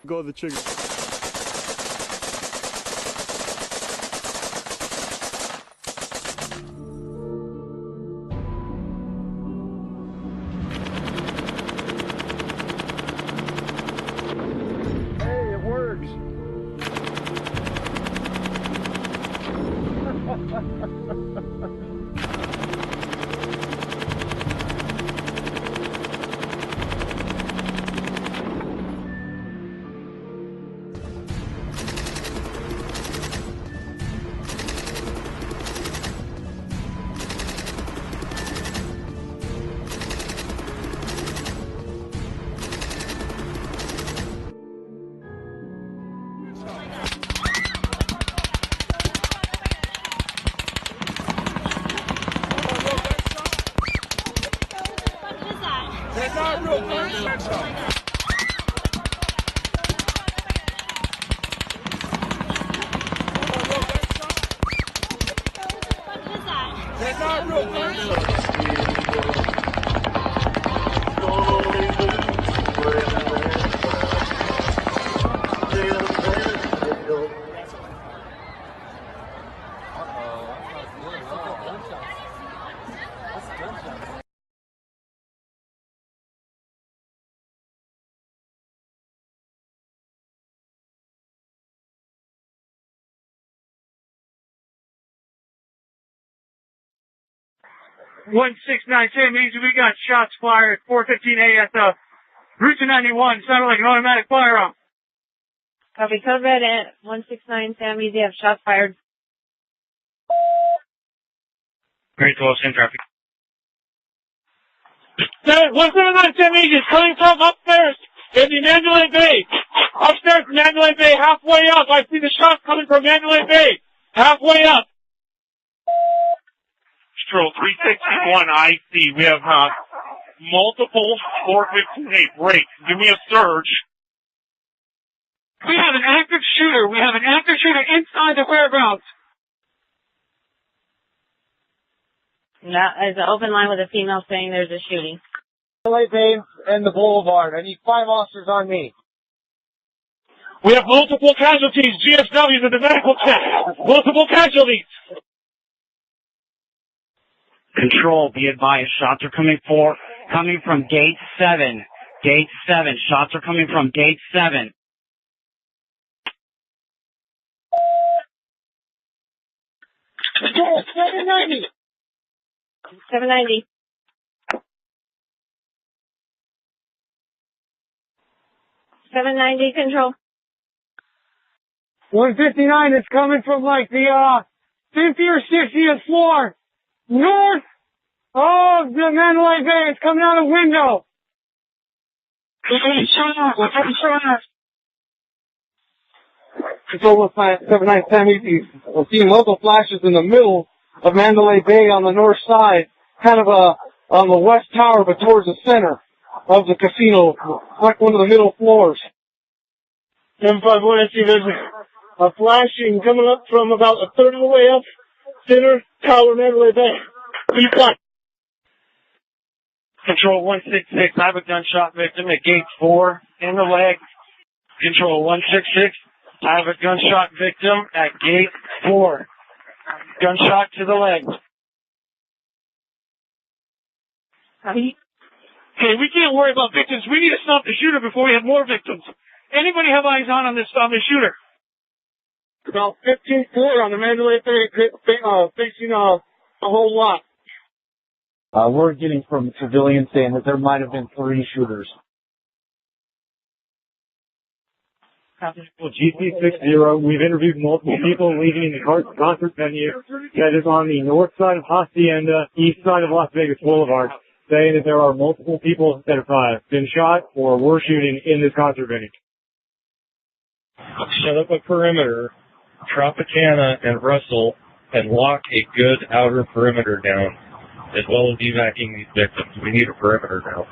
Go the trigger. Hey, it works. One 6-9 Sam Easy, we got shots fired 4:15 at the Route 91. Sounded like an automatic firearm. Copy, code red at 169 Sam Easy, have shots fired. Great 12, same traffic. 179 Sam Easy is coming from upstairs in the Mandalay Bay. Upstairs in Mandalay Bay, halfway up. I see the shots coming from Mandalay Bay. Halfway up. Patrol 361 IC. We have multiple 458 breaks. Give me a surge. We have an active shooter. We have an active shooter inside the whereabouts. That is an open line with a female saying there's a shooting. Mandalay Bay and the Boulevard. I need 5 officers on me. We have multiple casualties. GSWs at the medical tent. Multiple casualties. Control, be advised, shots are coming from gate 7. Gate 7. Shots are coming from gate 7. Control, 790. 790. Control. 159 is coming from like the 50th or 60th floor. North of the Mandalay Bay. It's coming out a window. Control 797 Easy. We're seeing local flashes in the middle of Mandalay Bay on the north side, kind of on the west tower, but towards the center of the casino, like one of the middle floors. 751, I see there's a flashing coming up from about a third of the way up, center tower, Mandalay Bay. Please fly. Control 166, I have a gunshot victim at gate 4 in the leg. Control 166, I have a gunshot victim at gate 4. Gunshot to the leg. Hey, we can't worry about victims. We need to stop the shooter before we have more victims. Anybody have eyes on this shooter? About 15th floor on the Mandalay Bay, facing a whole lot. We're getting from civilians saying that there might have been 3 shooters. Well, GC60, we've interviewed multiple people leaving the concert venue that is on the north side of Hacienda, east side of Las Vegas Boulevard, saying that there are multiple people that have been shot or were shooting in this concert venue. Set up a perimeter, Tropicana and Russell, and lock a good outer perimeter down, as well as evacuating these victims. We need a perimeter now.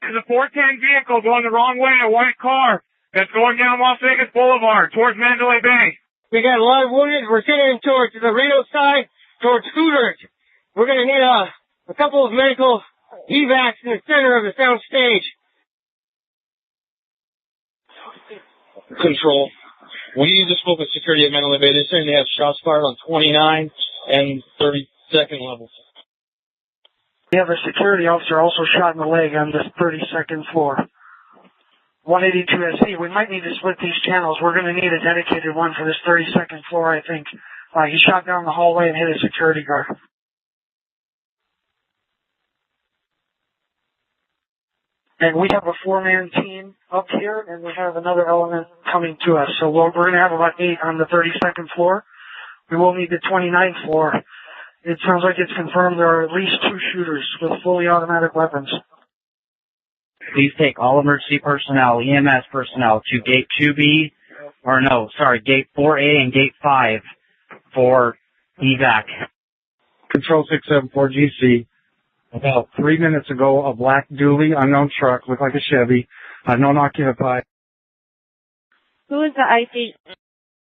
There's a 410 vehicle going the wrong way, a white car that's going down Las Vegas Boulevard towards Mandalay Bay. We got a lot of wounded. We're getting towards the Reno side, towards Hooters. We're going to need a couple of medical evacs in the center of the sound stage. Control. We just spoke with security at Mandalay Bay. They're saying they have shots fired on 29 and 32nd levels. We have a security officer also shot in the leg on this 32nd floor. 182 SC, we might need to split these channels. We're going to need a dedicated one for this 32nd floor, I think. He shot down the hallway and hit a security guard. And we have a 4-man team up here, and we have another element coming to us. So we're going to have about 8 on the 32nd floor. We will need the 29th floor. It sounds like it's confirmed there are at least 2 shooters with fully automatic weapons. Please take all emergency personnel, EMS personnel, to gate 2B, gate 4A and gate 5 for evac. Control 674 GC. About 3 minutes ago, a black dually unknown truck, looked like a Chevy, unknown occupied. Who is the IC?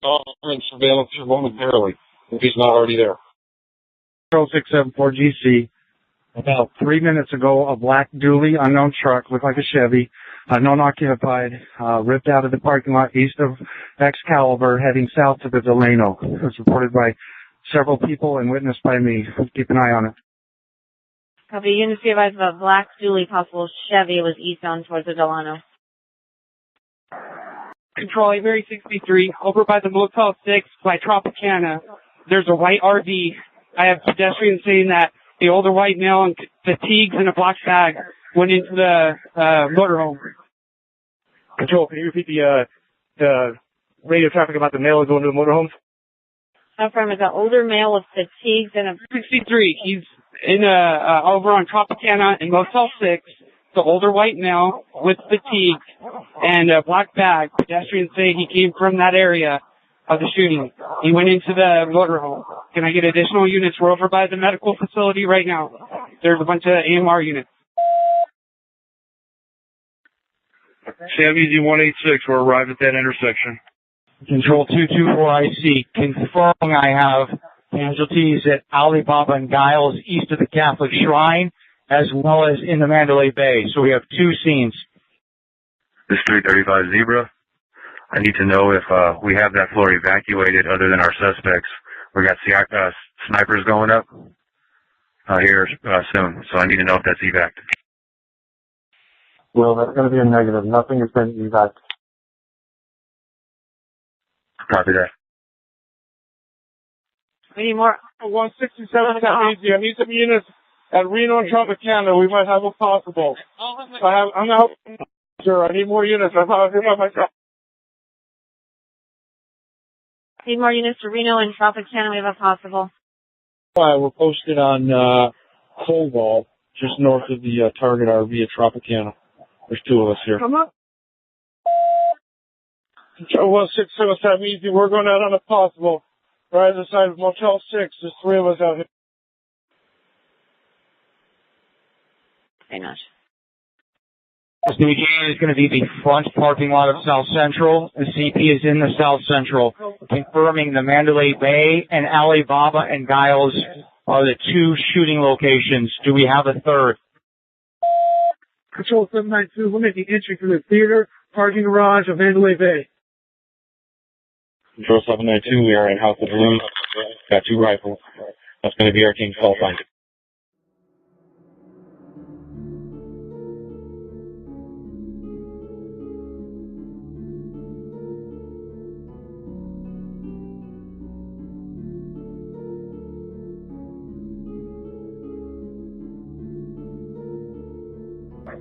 I'm in surveillance momentarily, if he's not already there. Control 674 GC. About 3 minutes ago, a black dually unknown truck, looked like a Chevy, unknown occupied, ripped out of the parking lot east of Excalibur, heading south to the Delano. It was reported by several people and witnessed by me. Keep an eye on it. Copy. Units be advised about black dually possible Chevy was eastbound towards the Delano. Control Avery 63, over by the Motel 6 by Tropicana. There's a white RV. I have pedestrians saying that the older white male in fatigues and a black bag went into the motorhome. Control, can you repeat the radio traffic about the male going to the motorhome? Confirm is an older male with fatigues and a 63. He's in over on Tropicana in Motel 6. The older white male with fatigue and a black bag. Pedestrians say he came from that area of the shooting. He went into the motorhome. Can I get additional units? We're over by the medical facility right now. There's a bunch of AMR units. Sam Easy 186, we're arrived at that intersection. Control 224 IC, confirming I have casualties at Alibaba and Giles east of the Catholic Shrine, as well as in the Mandalay Bay. So we have 2 scenes. This 335 Zebra. I need to know if we have that floor evacuated other than our suspects. We got snipers going up here soon, so I need to know if that's evac. Well, that's going to be a negative. Nothing has been evac. Copy that. we need more. 167 got easy. I need some units at Reno and Tropicana. We might have a possible. I'm not sure. I need more units. I'm not here by myself. Need more units to Reno and Tropicana. We have a possible. We're posted on Colwall, just north of the target RV at Tropicana. There's 2 of us here. Come up. Control 1607 easy. We're going out on a possible. Right on the side of Motel 6. There's 3 of us out here. Very much. This new game is going to be the front parking lot of South Central. The CP is in the South Central, confirming the Mandalay Bay and Alibaba and Giles are the 2 shooting locations. Do we have a third? Control 792, limit the entry from the theater, parking garage of Mandalay Bay. Control 792, we are in House of Balloon. Got 2 rifles. That's going to be our team's call sign.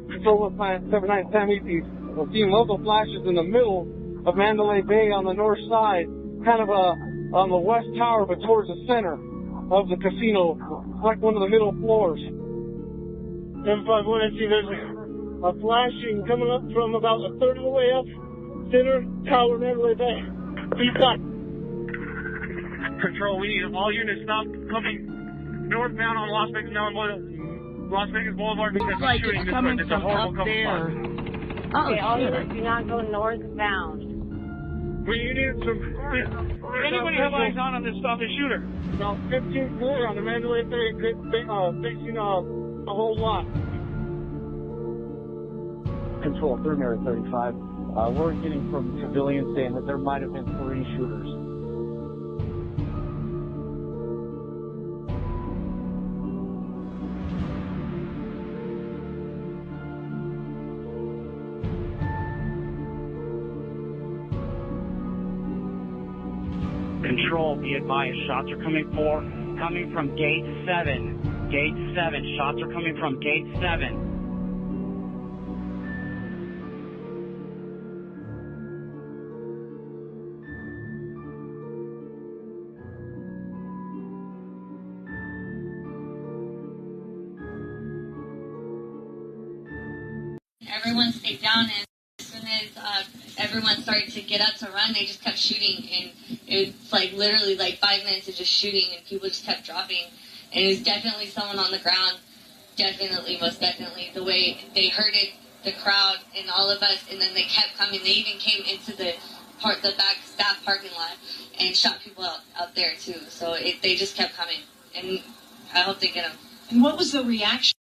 Control Plan 7910, we're seeing local flashes in the middle of Mandalay Bay on the north side, kind of on the west tower, but towards the center of the casino, like one of the middle floors. 751, I see there's a flashing coming up from about a third of the way up, center tower, Mandalay Bay. Please stop. Control, we need all units stop coming northbound on Las Vegas Boulevard because Looks like shooting it's this coming way. It's a from horrible up cover there. spot. Oh, Okay, all shit. units do not go northbound. We need some. If anybody has eyes on this stuff, the shooter. Now 15 clear on the Mandalay Bay, facing the whole lot. Control, Primary 35. We're getting from civilians saying that there might have been 3 shooters. Control, be advised, shots are coming from gate 7. Gate 7, shots are coming from gate 7. Everyone stayed down, and as soon as everyone started to get up to run, they just kept shooting, and it was like literally like 5 minutes of just shooting, and people just kept dropping, and it was definitely someone on the ground, definitely, most definitely, the way they herded the crowd and all of us, and then they kept coming. They even came into the back staff parking lot and shot people out there too. So they just kept coming, and I hope they get them. And what was the reaction?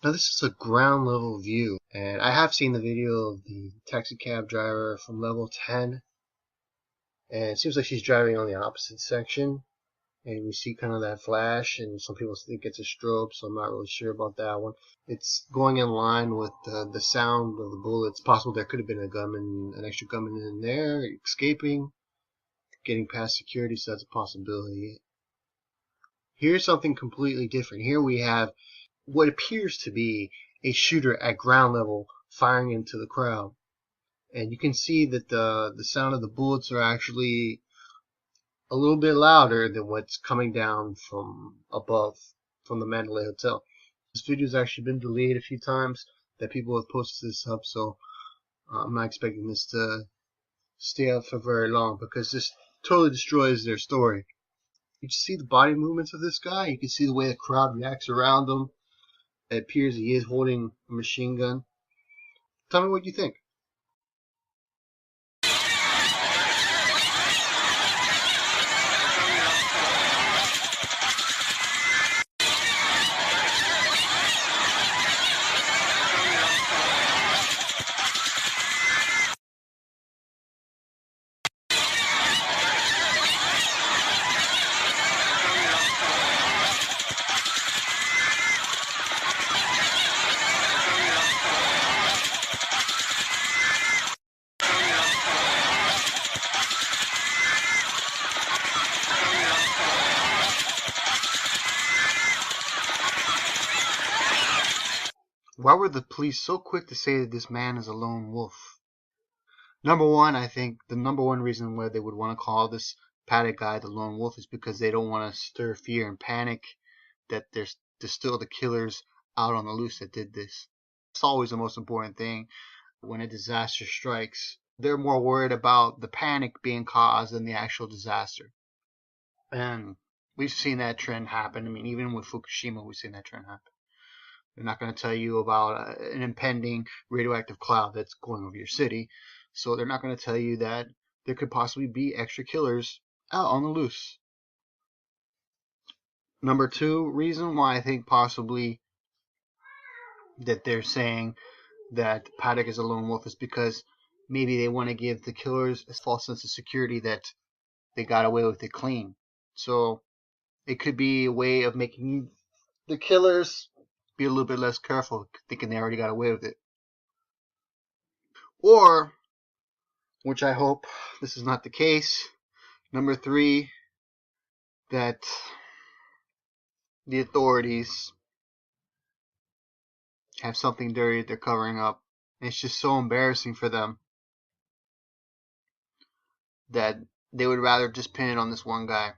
Now this is a ground level view, and I have seen the video of the taxi cab driver from level 10, and it seems like she's driving on the opposite section, and we see kind of that flash, and some people think it's a strobe, so I'm not really sure about that one. It's going in line with the sound of the bullet. It's possible there could have been an extra gunman in there, escaping, getting past security, so that's a possibility. Here's something completely different. Here we have what appears to be a shooter at ground level firing into the crowd. And you can see that the sound of the bullets are actually a little bit louder than what's coming down from above, from the Mandalay Hotel. This video has actually been delayed a few times that people have posted this up, so I'm not expecting this to stay up for very long because this totally destroys their story. You can see the body movements of this guy. You can see the way the crowd reacts around him. It appears he is holding a machine gun. Tell me what you think. Why were the police so quick to say that this man is a lone wolf? Number one, I think the number one reason why they would want to call this Paddock guy the lone wolf is because they don't want to stir fear and panic that there's still the killers out on the loose that did this. It's always the most important thing when a disaster strikes. They're more worried about the panic being caused than the actual disaster. And we've seen that trend happen. I mean, even with Fukushima, we've seen that trend happen. They're not going to tell you about an impending radioactive cloud that's going over your city. So they're not going to tell you that there could possibly be extra killers out on the loose. Number two reason why I think possibly that they're saying that Paddock is a lone wolf is because maybe they want to give the killers a false sense of security that they got away with it clean. So it could be a way of making the killers be a little bit less careful, thinking they already got away with it. Or, which I hope this is not the case, number three, that the authorities have something dirty they're covering up. And it's just so embarrassing for them that they would rather just pin it on this one guy.